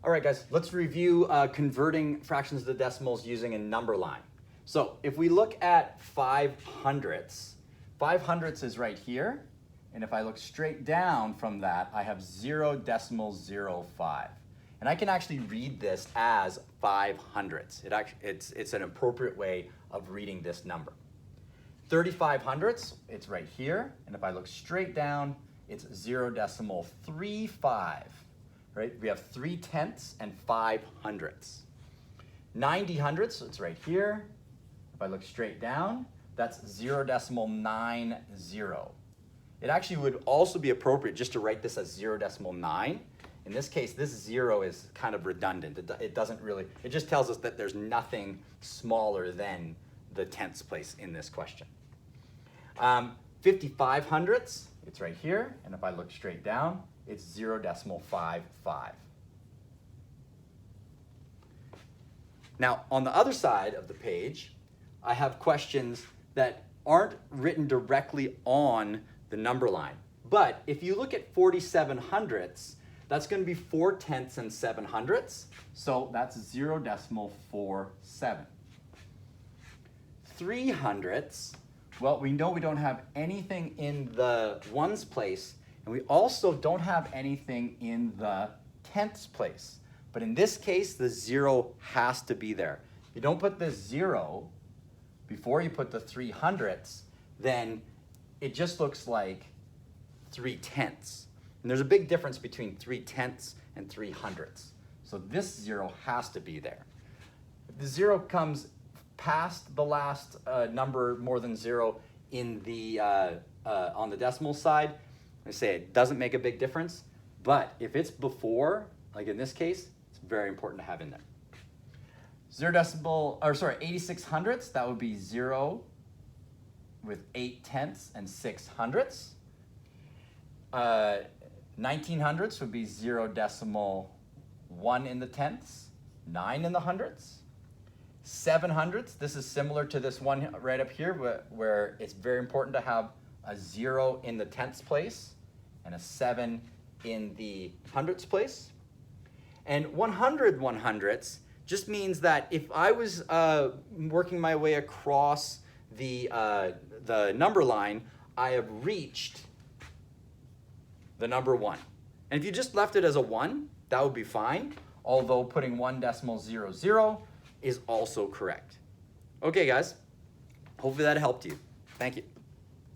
All right, guys, let's review converting fractions to decimals using a number line. So if we look at 500ths, 500ths is right here. And if I look straight down from that, I have 0.05. And I can actually read this as 500ths. It's an appropriate way of reading this number. 3500ths, it's right here. And if I look straight down, it's 0.35. Right? We have 3/10ths and 500ths. 90 hundredths, so it's right here. If I look straight down, that's 0.90. It actually would also be appropriate just to write this as 0.9. In this case, this 0 is kind of redundant. It doesn't really, it just tells us that there's nothing smaller than the tenths place in this question. 55 hundredths, it's right here. And if I look straight down, it's 0.55. Now, on the other side of the page, I have questions that aren't written directly on the number line. But if you look at 47 hundredths, that's going to be 4/10ths and 7 hundredths. So that's 0.47. 3 hundredths, well, we know we don't have anything in the ones place, and we also don't have anything in the tenths place. But in this case, the 0 has to be there. If you don't put the 0 before you put the 3 hundredths, then it just looks like 3/10ths. And there's a big difference between 3/10ths and 3 hundredths. So this 0 has to be there. If the 0 comes past the last number more than 0 in the on the decimal side, I say it doesn't make a big difference. But if it's before, like in this case, it's very important to have in there. 86 hundredths, that would be 0 with 8/10ths and 6 hundredths. 19 hundredths would be 0.1 in the tenths, 9 in the hundredths. 7 hundredths, this is similar to this one right up here where it's very important to have a 0 in the tenths place and a 7 in the hundredths place. And 100 100ths just means that if I was working my way across the number line, I have reached the number 1. And if you just left it as a 1, that would be fine, although putting 1.00 is also correct. Okay, guys, hopefully that helped you. Thank you.